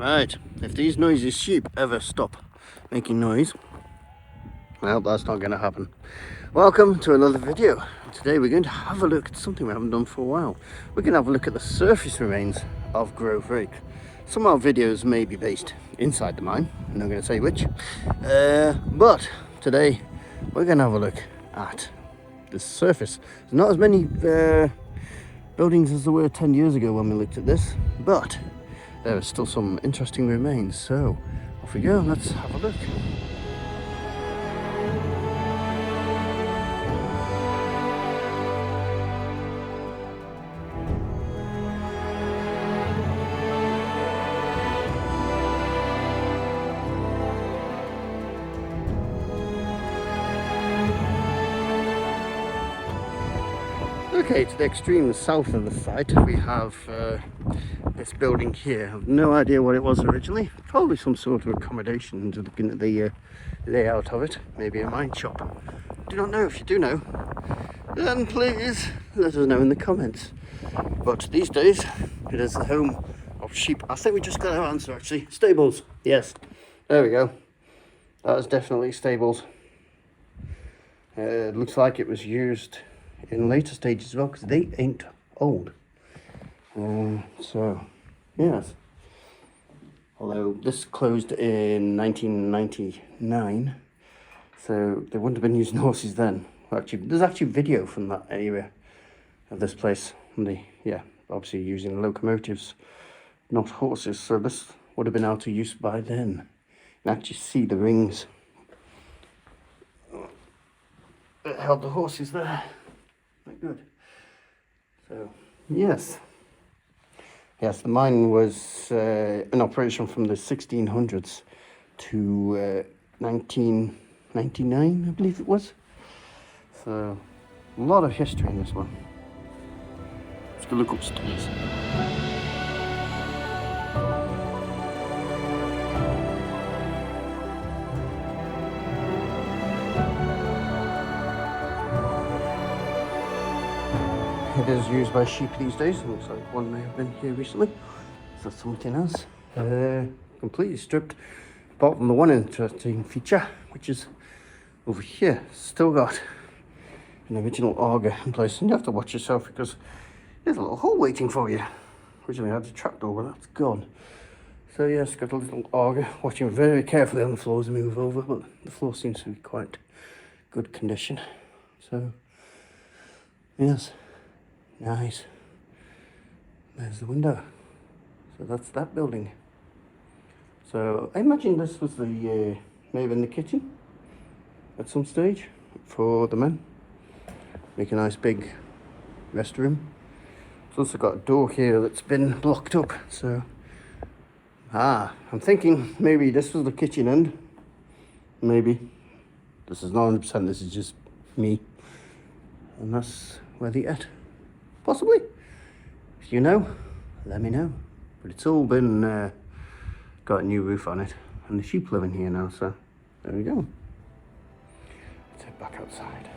Right, if these noisy sheep ever stop making noise, well, that's not going to happen. Welcome to another video. Today we're going to have a look at something we haven't done for a while. We're going to have a look at the surface remains of Grove Rake. Some of our videos may be based inside the mine, I'm not going to say which, but today we're going to have a look at the surface. There's not as many buildings as there were 10 years ago when we looked at this, but there are still some interesting remains, so off we go, let's have a look. Okay, to the extreme south of the site we have this building here. I have no idea what it was originally. Probably some sort of accommodation, just looking at the layout of it. Maybe a mine shop. Do not know. If you do know, then please let us know in the comments. But these days it is the home of sheep. I think we just got our answer actually. Stables. Yes, there we go. That is definitely stables. It looks like it was used in later stages as well, because they ain't old. So yes, although this closed in 1999, so they wouldn't have been using horses then. Actually, there's actually video from that area of this place, and obviously using locomotives, not horses, so this would have been out of use by then. You can actually see the rings that held the horses there. Good. So yes, the mine was in operation from the 1600s to 1999, I believe it was. So a lot of history in this one. Let's go look upstairs. It is used by sheep these days. Looks like one may have been here recently. Is that something else? Completely stripped, apart from the one interesting feature, which is over here. Still got an original auger in place, and you have to watch yourself because there's a little hole waiting for you. Originally I had a trapdoor, but that's gone. So yes, got a little auger. Watching very carefully on the floor as I move over, but the floor seems to be quite good condition. So yes. Nice. There's the window. So that's that building. So I imagine this was the maybe in the kitchen at some stage for the men. Make a nice big restroom. It's also got a door here that's been blocked up. So I'm thinking maybe this was the kitchen end. Maybe. This is not 100%, this is just me. And that's where they ate. Possibly. If you know, let me know. But it's all been got a new roof on it, and the sheep live in here now, so there we go. Let's head back outside.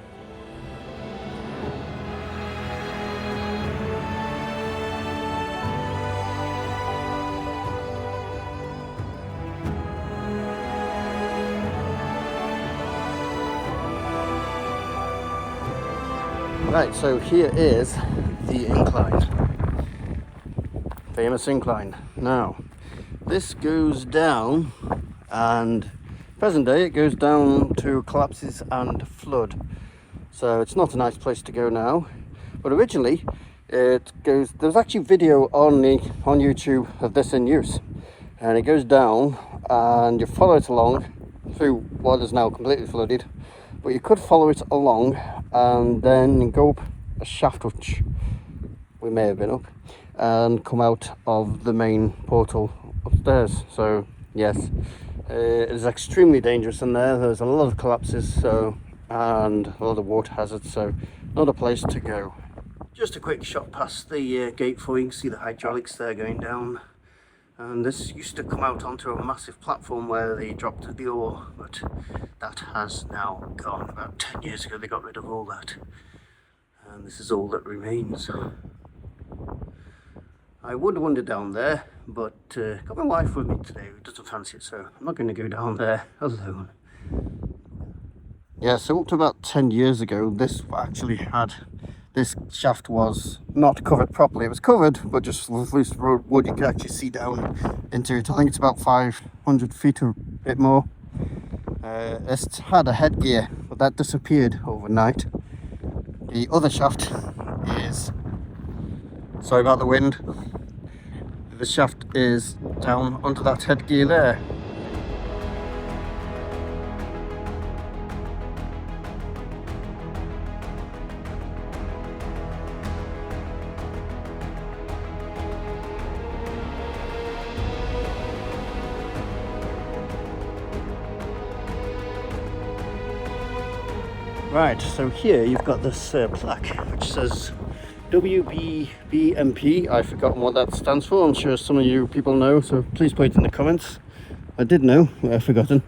Right, so here is the incline. Famous incline. Now, this goes down, and present day it goes down to collapses and flood. So it's not a nice place to go now. But originally, there's actually video on YouTube of this in use. And it goes down, and you follow it along through what is now completely flooded. But you could follow it along and then go up a shaft, which we may have been up, and come out of the main portal upstairs. So yes, it is extremely dangerous in there. There's a lot of collapses, and a lot of water hazards, so not a place to go. Just a quick shot past the gate for you. You can see the hydraulics there going down. And this used to come out onto a massive platform where they dropped the ore, but that has now gone. About 10 years ago they got rid of all that, and this is all that remains. I would wander down there, but got my wife with me today who doesn't fancy it, so I'm not going to go down there alone. Yeah, so up to about 10 years ago, this shaft was not covered properly. It was covered, but just with loose wood, you could actually see down into it. I think it's about 500 feet or a bit more. It's had a headgear, but that disappeared overnight. The other shaft is, sorry about the wind, the shaft is down under that headgear there. Right, so here you've got this plaque which says WBBMP. I've forgotten what that stands for. I'm sure some of you people know, so please put it in the comments. I did know, but I've forgotten.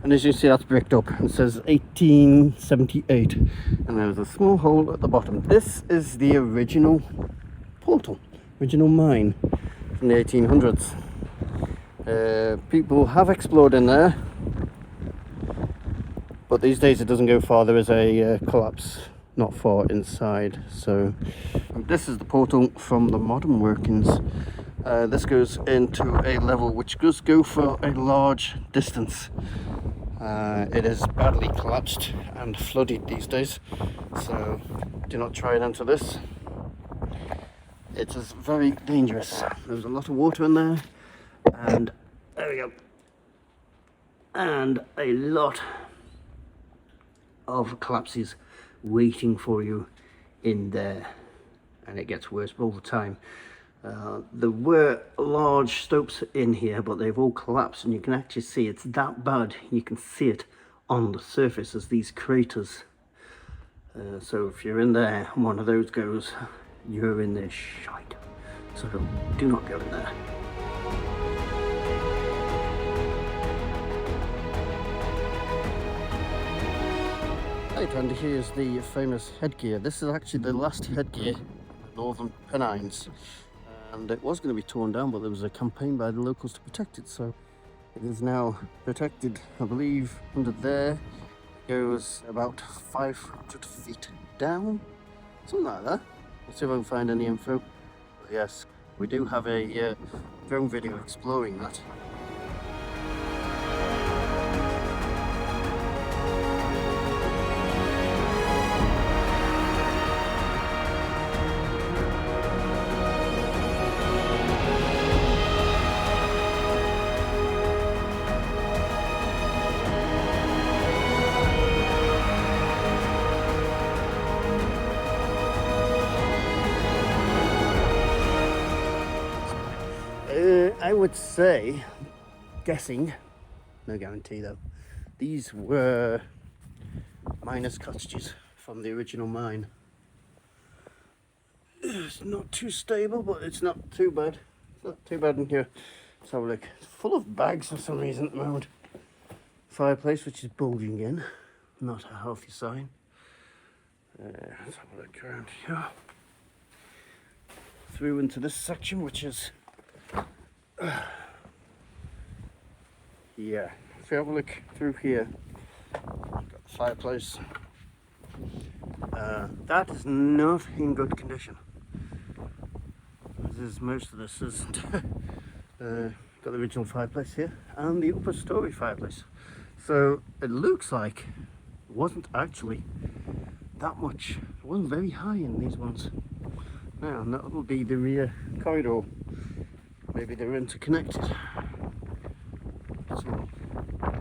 And as you see, that's bricked up. It says 1878, and there's a small hole at the bottom. This is the original portal, original mine from the 1800s. People have explored in there, but these days it doesn't go far. There is a collapse not far inside. So this is the portal from the modern workings. This goes into a level which does go for a large distance. It is badly collapsed and flooded these days, so do not try it into this. It is very dangerous. There's a lot of water in there, and there we go, and a lot of collapses waiting for you in there, and it gets worse all the time. There were large stopes in here, but they've all collapsed, and you can actually see it's that bad. You can see it on the surface as these craters. So if you're in there and one of those goes, you're in there shite. So do not go in there. Right, and here's the famous headgear. This is actually the last headgear in the northern Pennines, and it was going to be torn down, but there was a campaign by the locals to protect it, so it is now protected. I believe under there goes about 500 feet down, something like that. Let's see if I can find any info. But yes, we do have a drone video exploring that. I would say, guessing, no guarantee though, these were miners' cottages from the original mine. It's not too stable, but it's not too bad. It's not too bad in here. Let's have a look. It's full of bags for some reason at the moment. Fireplace which is bulging in, not a healthy sign. Let's have a look around here. Through into this section, which is yeah, if you have a look through here, got the fireplace. That is not in good condition. This is, most of this isn't. Got the original fireplace here and the upper story fireplace. So it looks like it wasn't actually that much. It wasn't very high in these ones. Now that will be the rear corridor. Maybe they're interconnected. Some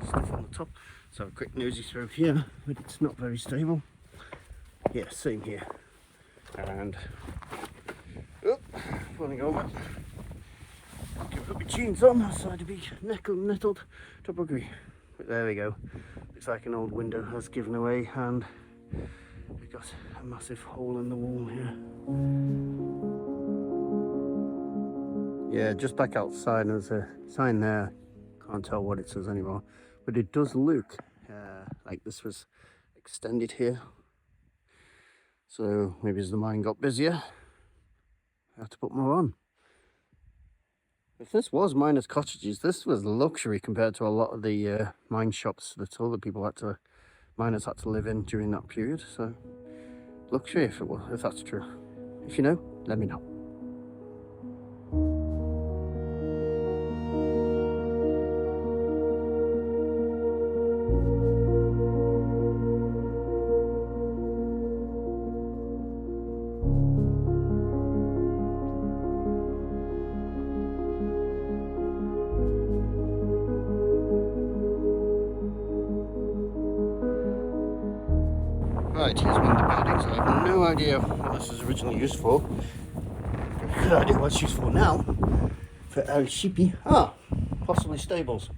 stuff on the top. So a quick nosy through here, but it's not very stable. Yeah, same here. And falling over. Give up my jeans on, so I'd be nettled topography. But there we go. Looks like an old window has given away, and we've got a massive hole in the wall here. Yeah, just back outside, there's a sign there. Can't tell what it says anymore, but it does look like this was extended here. So maybe as the mine got busier, I have to put more on. If this was miners' cottages, this was luxury compared to a lot of the mine shops that other people had to, miners had to live in during that period. So luxury if it was, if that's true. If you know, let me know. Right, here's one of the buildings. I have no idea what this was originally used for. Good idea what it's used for now. For our sheepy. Ah, possibly stables.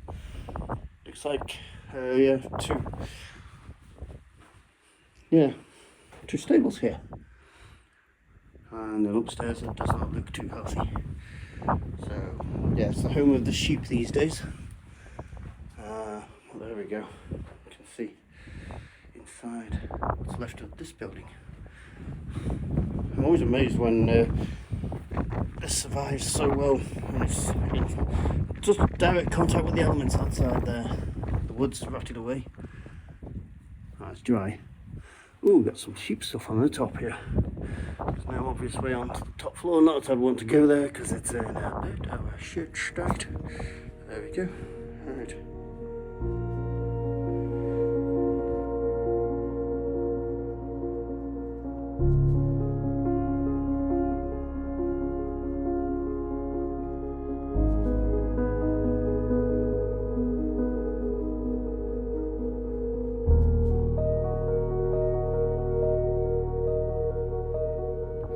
Looks like, yeah, two stables here. And then upstairs it does not look too healthy. So, yeah, it's the home of the sheep these days. There we go. You can see inside what's left of this building. I'm always amazed when this survives so well, and it's in just direct contact with the elements outside there. The wood's rotted away. Oh, it's dry. Ooh, got some sheep stuff on the top here. There's no obvious way onto the top floor. Not that I'd want to go there because it's in a bit of a shit state. There we go. Alright.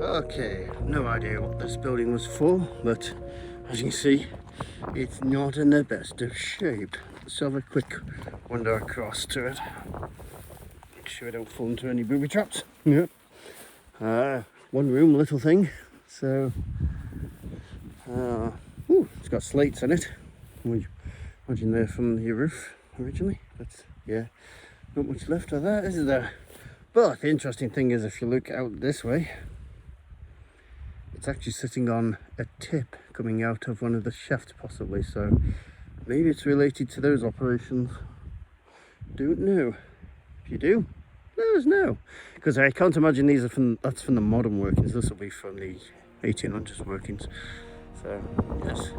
Okay, no idea what this building was for, but as you can see, it's not in the best of shape. Let's have a quick wander across to it. Make sure I don't fall into any booby traps. Yep. One room, little thing. So, it's got slates in it. Imagine they're from the roof originally, but yeah, not much left of that, is there? But the interesting thing is, if you look out this way, it's actually sitting on a tip coming out of one of the shafts possibly, so maybe it's related to those operations. Don't know. If you do, let us know, because I can't imagine these are that's from the modern workings. This will be from the 1800s workings. So yes.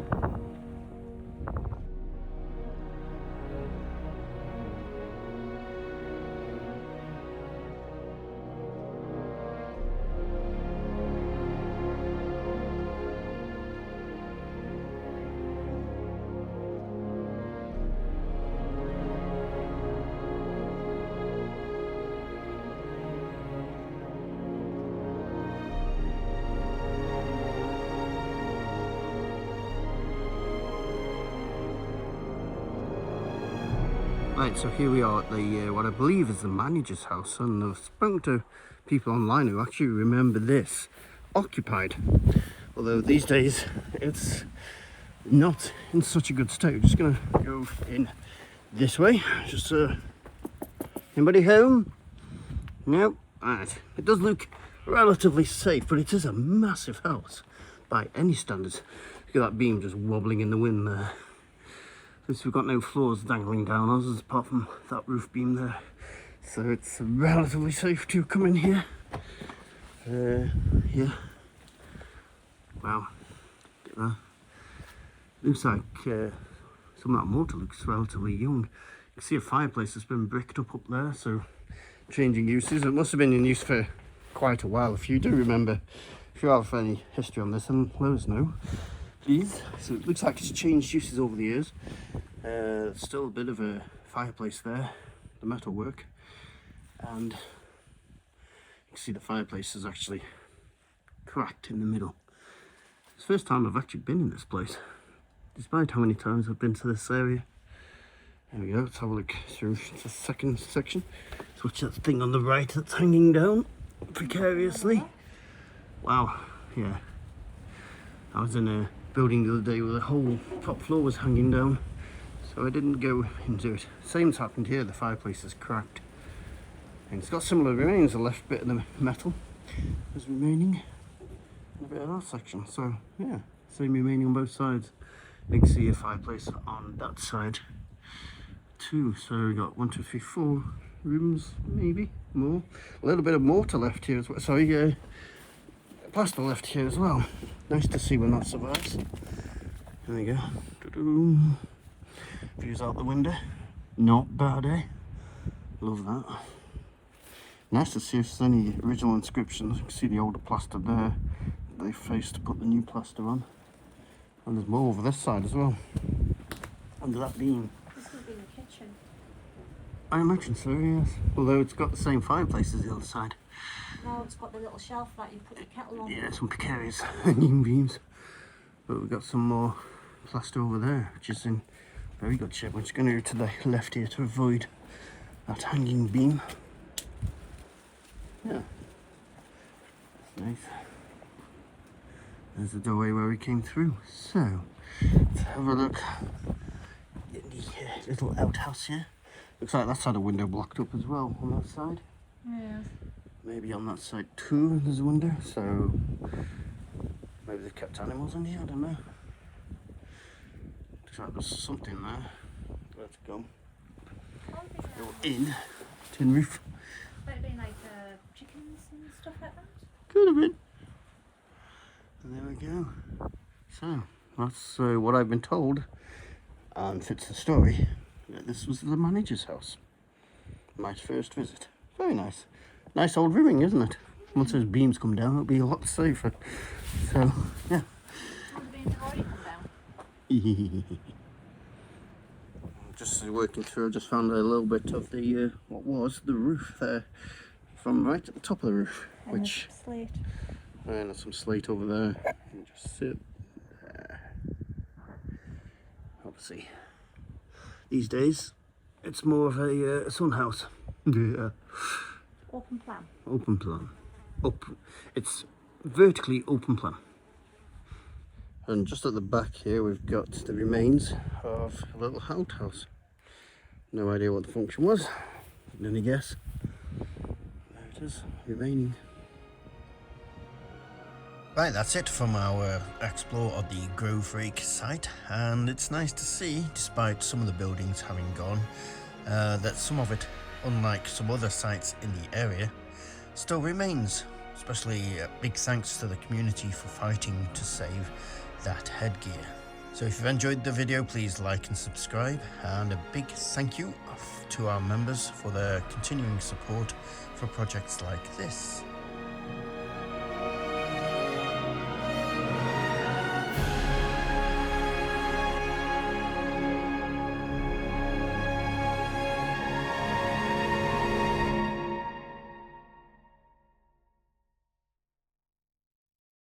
Right, so here we are at the what I believe is the manager's house, and I've spoken to people online who actually remember this occupied. Although these days it's not in such a good state. We're just gonna go in this way. Just anybody home? No. Right. It does look relatively safe, but it is a massive house by any standards. Look at that beam just wobbling in the wind there. Since we've got no floors dangling down us apart from that roof beam there, so it's relatively safe to come in here. Yeah. Wow. Look at that. Looks like some of that mortar looks relatively young. You can see a fireplace that's been bricked up there, so changing uses. It must have been in use for quite a while. If you do remember, if you have any history on this, then let us know, please. So it looks like it's changed uses over the years. Still a bit of a fireplace there, the metal work, and you can see the fireplace is actually cracked in the middle. It's the first time I've actually been in this place, despite how many times I've been to this area. There we go, let's have a look through the second section. So watch that thing on the right that's hanging down precariously. Wow, yeah. I was in a building the other day where the whole top floor was hanging down, so I didn't go into it. Same's happened here, the fireplace is cracked. And it's got similar remains, the left bit of the metal is remaining, and a bit of that section. So yeah, same remaining on both sides. You can see a fireplace on that side too. So we got 1, 2, 3, 4 rooms, maybe more. A little bit of mortar left here as well. Sorry, plaster left here as well. Nice to see when that survives. There we go. Doo-doo. Views out the window. Not bad, eh? Love that. Nice to see if there's any original inscriptions. You can see the older plaster there. They faced to put the new plaster on. And there's more over this side as well. Under that beam. This would be the kitchen. I imagine so, yes. Although it's got the same fireplace as the other side. No, it's got the little shelf that you put your kettle on. Yeah, some precarious hanging beams. But we've got some more plaster over there, which is in very good shape. We're just going to go to the left here to avoid that hanging beam. Yeah, that's nice. There's the doorway where we came through. So, let's have a look in the little outhouse here. Looks like that's had a window blocked up as well on that side. Yeah. Maybe on that side too there's a window, so maybe they've kept animals in here, I don't know. Looks like there's something there. Let's go. Go in. Tin roof. Might have been like chickens and stuff like that. Could have been. And there we go. So, that's what I've been told, and fits the story, that this was the manager's house. My first visit. Very nice. Nice old rooming, isn't it? Once those beams come down, it'll be a lot safer. So, yeah. Have the beams already come down? Just working through, I just found a little bit of the, what was the roof there, from right at the top of the roof. And Which, slate. and there's some slate over there. And just sit there. Obviously, these days, it's more of a sun house. Yeah. Open plan. Open plan. It's vertically open plan. And just at the back here we've got the remains of a little outhouse. No idea what the function was. Any guess? There it is, remaining. Right, that's it from our explore of the Grove Rake site, and it's nice to see, despite some of the buildings having gone, that some of it, unlike some other sites in the area, still remains. Especially big thanks to the community for fighting to save that headgear. So if you've enjoyed the video, please like and subscribe, and a big thank you to our members for their continuing support for projects like this.